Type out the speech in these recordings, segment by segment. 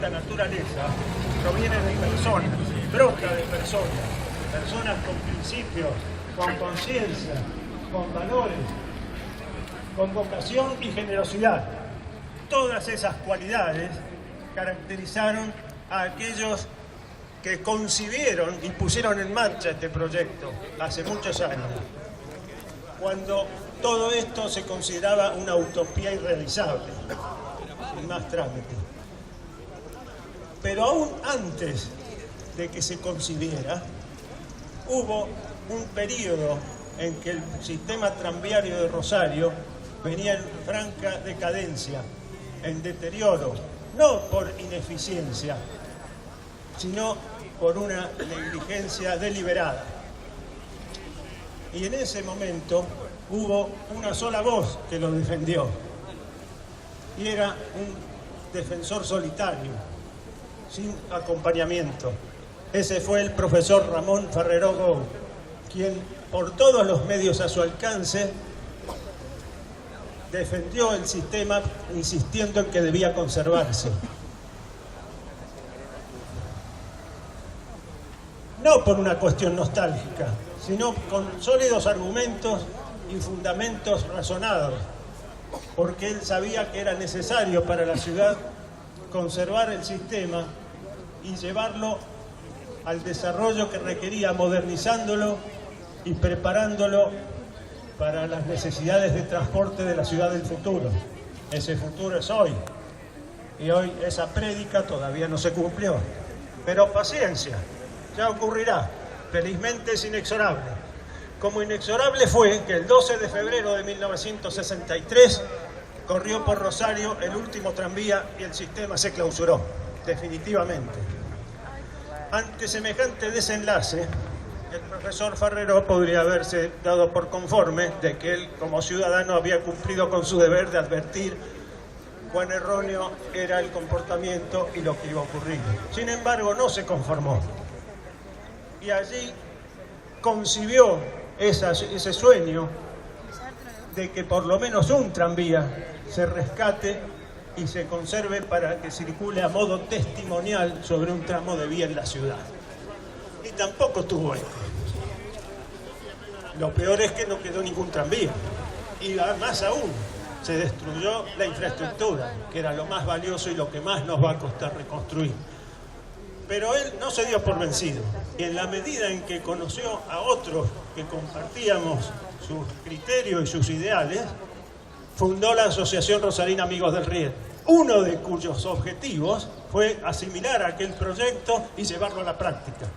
La naturaleza proviene de personas, brota de personas, personas con principios, con conciencia, con valores, con vocación y generosidad. Todas esas cualidades caracterizaron a aquellos que concibieron y pusieron en marcha este proyecto hace muchos años, cuando todo esto se consideraba una utopía irrealizable, sin más trámite. Pero aún antes de que se concibiera, hubo un periodo en que el sistema tranviario de Rosario venía en franca decadencia, en deterioro, no por ineficiencia, sino por una negligencia deliberada. Y en ese momento hubo una sola voz que lo defendió, y era un defensor solitario, sin acompañamiento. Ese fue el profesor Ramón Ferrero Gou, quien por todos los medios a su alcance defendió el sistema, insistiendo en que debía conservarse. No por una cuestión nostálgica, sino con sólidos argumentos y fundamentos razonados, porque él sabía que era necesario para la ciudad conservar el sistema y llevarlo al desarrollo que requería, modernizándolo y preparándolo para las necesidades de transporte de la ciudad del futuro. Ese futuro es hoy, y hoy esa prédica todavía no se cumplió. Pero paciencia, ya ocurrirá. Felizmente es inexorable. Como inexorable fue que el 12 de febrero de 1963 corrió por Rosario el último tranvía y el sistema se clausuró, definitivamente. Ante semejante desenlace, el profesor Ferrero podría haberse dado por conforme de que él, como ciudadano, había cumplido con su deber de advertir cuán erróneo era el comportamiento y lo que iba a ocurrir. Sin embargo, no se conformó. Y allí concibió ese sueño de que por lo menos un tranvía se rescate y se conserve para que circule a modo testimonial sobre un tramo de vía en la ciudad. Y tampoco tuvo eco. Lo peor es que no quedó ningún tranvía. Y más aún, se destruyó la infraestructura, que era lo más valioso y lo que más nos va a costar reconstruir. Pero él no se dio por vencido. Y en la medida en que conoció a otros que compartíamos sus criterios y sus ideales, fundó la Asociación Rosarina Amigos del Riel, uno de cuyos objetivos fue asimilar aquel proyecto y llevarlo a la práctica.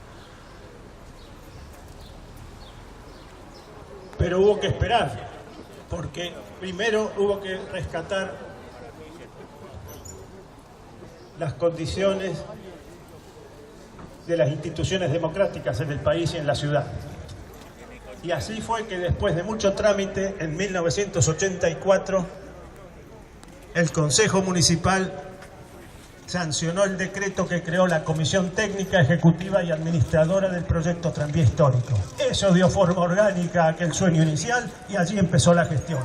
Pero hubo que esperar, porque primero hubo que rescatar las condiciones de las instituciones democráticas en el país y en la ciudad. Y así fue que después de mucho trámite, en 1984, el Consejo Municipal sancionó el decreto que creó la Comisión Técnica, Ejecutiva y Administradora del proyecto Tranvía Histórico. Eso dio forma orgánica a aquel sueño inicial y allí empezó la gestión.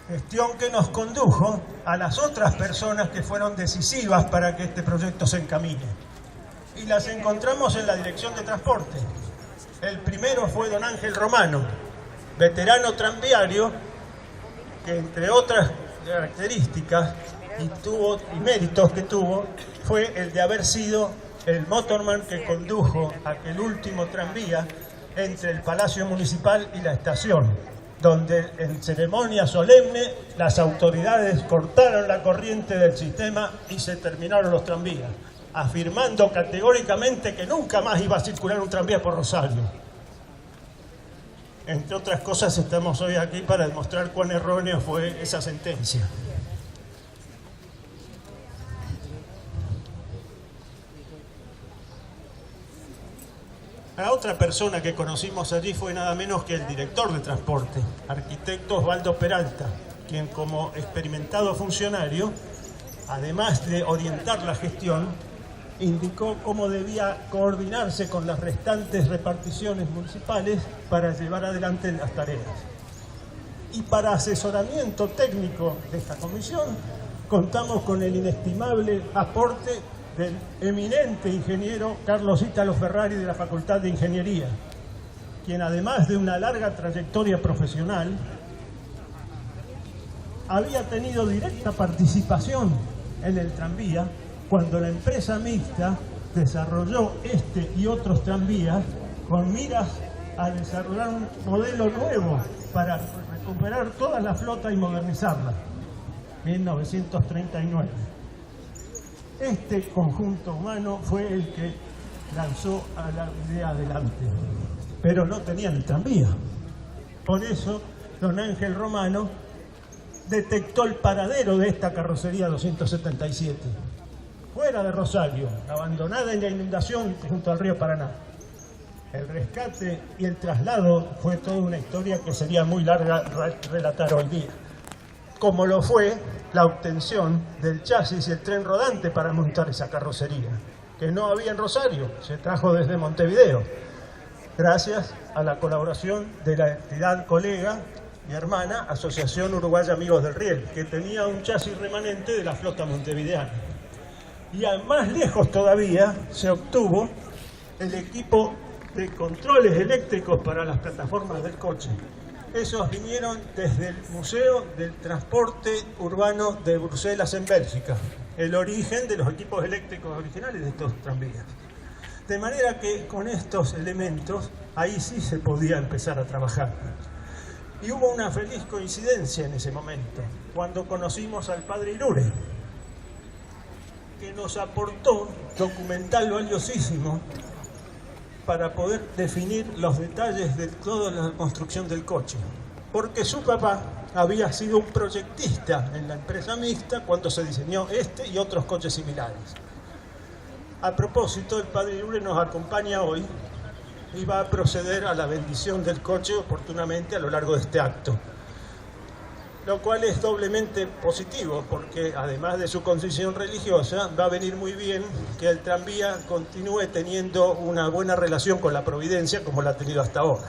Gestión que nos condujo a las otras personas que fueron decisivas para que este proyecto se encamine. Y las encontramos en la Dirección de Transporte. El primero fue don Ángel Romano, veterano tranviario, que entre otras características y méritos que tuvo, fue el de haber sido el motorman que condujo aquel último tranvía entre el Palacio Municipal y la estación, donde en ceremonia solemne las autoridades cortaron la corriente del sistema y se terminaron los tranvías, afirmando categóricamente que nunca más iba a circular un tranvía por Rosario. Entre otras cosas, estamos hoy aquí para demostrar cuán errónea fue esa sentencia. La otra persona que conocimos allí fue nada menos que el director de transporte, arquitecto Osvaldo Peralta, quien como experimentado funcionario, además de orientar la gestión, indicó cómo debía coordinarse con las restantes reparticiones municipales para llevar adelante las tareas. Y para asesoramiento técnico de esta comisión, contamos con el inestimable aporte del eminente ingeniero Carlos Ítalo Ferrari de la Facultad de Ingeniería, quien además de una larga trayectoria profesional, había tenido directa participación en el tranvía cuando la empresa mixta desarrolló este y otros tranvías con miras a desarrollar un modelo nuevo para recuperar toda la flota y modernizarla, 1939. Este conjunto humano fue el que lanzó a la idea adelante, pero no tenían el tranvía. Por eso, don Ángel Romano detectó el paradero de esta carrocería 277, fuera de Rosario, abandonada en la inundación junto al río Paraná. El rescate y el traslado fue toda una historia que sería muy larga relatar hoy día, como lo fue la obtención del chasis y el tren rodante para montar esa carrocería, que no había en Rosario, se trajo desde Montevideo, gracias a la colaboración de la entidad colega y hermana Asociación Uruguaya Amigos del Riel, que tenía un chasis remanente de la flota montevideana. Y más lejos todavía se obtuvo el equipo de controles eléctricos para las plataformas del coche. Esos vinieron desde el Museo del Transporte Urbano de Bruselas en Bélgica, el origen de los equipos eléctricos originales de estos tranvías. De manera que con estos elementos ahí sí se podía empezar a trabajar. Y hubo una feliz coincidencia en ese momento, cuando conocimos al padre Ilure, que nos aportó documental valiosísimo para poder definir los detalles de toda la construcción del coche. Porque su papá había sido un proyectista en la empresa mixta cuando se diseñó este y otros coches similares. A propósito, el padre Ilure nos acompaña hoy y va a proceder a la bendición del coche oportunamente a lo largo de este acto. Lo cual es doblemente positivo, porque además de su concesión religiosa, va a venir muy bien que el tranvía continúe teniendo una buena relación con la providencia como la ha tenido hasta ahora.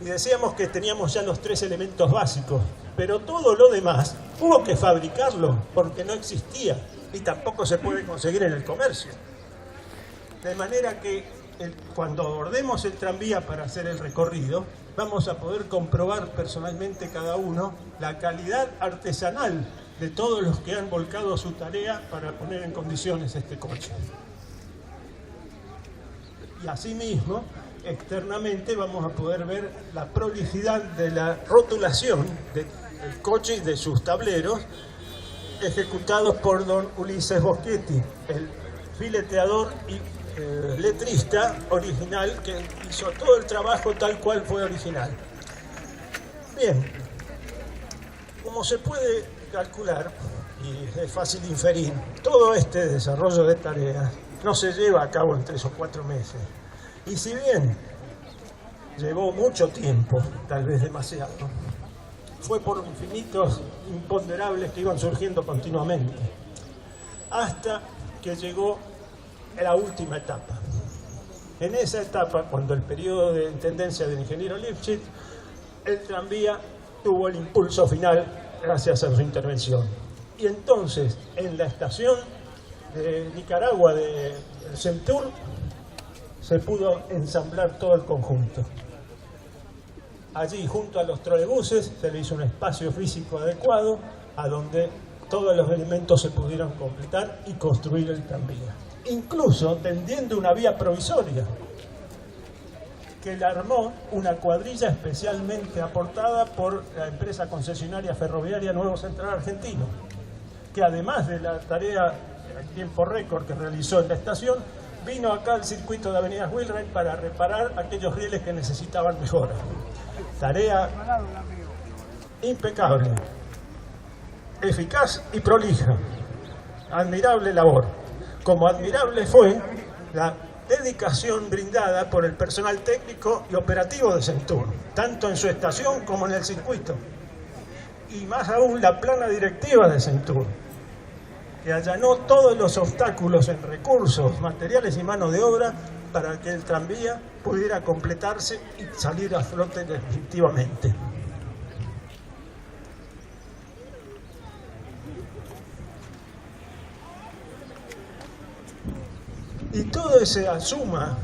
Y decíamos que teníamos ya los 3 elementos básicos, pero todo lo demás hubo que fabricarlo porque no existía y tampoco se puede conseguir en el comercio. De manera que cuando abordemos el tranvía para hacer el recorrido, vamos a poder comprobar personalmente cada uno la calidad artesanal de todos los que han volcado su tarea para poner en condiciones este coche. Y asimismo, externamente vamos a poder ver la prolijidad de la rotulación del coche y de sus tableros, ejecutados por don Ulises Boschetti, el fileteador y letrista original que hizo todo el trabajo tal cual fue original. Bien, como se puede calcular, y es fácil inferir, todo este desarrollo de tareas no se lleva a cabo en 3 o 4 meses. Y si bien llevó mucho tiempo, tal vez demasiado, fue por infinitos imponderables que iban surgiendo continuamente, hasta que llegó la última etapa. En esa etapa, cuando el periodo de intendencia del ingeniero Lifshitz, el tranvía tuvo el impulso final gracias a su intervención. Y entonces, en la estación de Nicaragua de Centur, se pudo ensamblar todo el conjunto. Allí, junto a los trolebuses, se le hizo un espacio físico adecuado a donde todos los elementos se pudieron completar y construir el tranvía. Incluso tendiendo una vía provisoria, que la armó una cuadrilla especialmente aportada por la empresa concesionaria ferroviaria Nuevo Central Argentino, que además de la tarea en tiempo récord que realizó en la estación, vino acá al circuito de Avenidas Wilray para reparar aquellos rieles que necesitaban mejora. Tarea impecable, eficaz y prolija. Admirable labor. Como admirable fue la dedicación brindada por el personal técnico y operativo de Centur, tanto en su estación como en el circuito. Y más aún la plana directiva de Centur, que allanó todos los obstáculos en recursos, materiales y mano de obra para que el tranvía pudiera completarse y salir a flote definitivamente. Y toda esa suma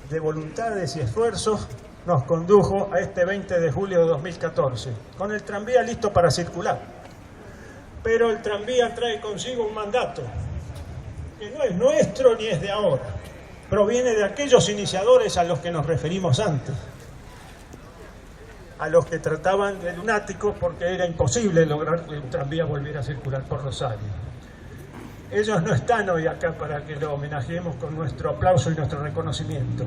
de voluntades y esfuerzos nos condujo a este 20 de julio de 2014, con el tranvía listo para circular. Pero el tranvía trae consigo un mandato, que no es nuestro ni es de ahora, proviene de aquellos iniciadores a los que nos referimos antes, a los que trataban de lunáticos porque era imposible lograr que un tranvía volviera a circular por Rosario. Ellos no están hoy acá para que lo homenajeemos con nuestro aplauso y nuestro reconocimiento,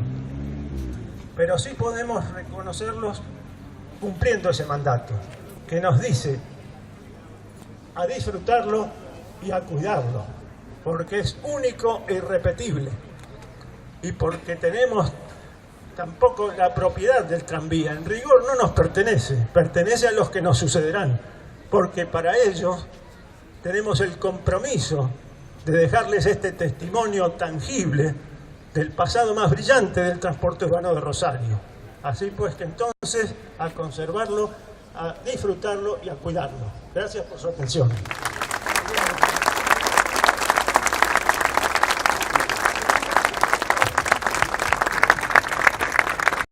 pero sí podemos reconocerlos cumpliendo ese mandato, que nos dice a disfrutarlo y a cuidarlo, porque es único e irrepetible, y porque tenemos tampoco la propiedad del tranvía. En rigor no nos pertenece, pertenece a los que nos sucederán, porque para ellos tenemos el compromiso de dejarles este testimonio tangible del pasado más brillante del transporte urbano de Rosario. Así pues que entonces a conservarlo, a disfrutarlo y a cuidarlo. Gracias por su atención.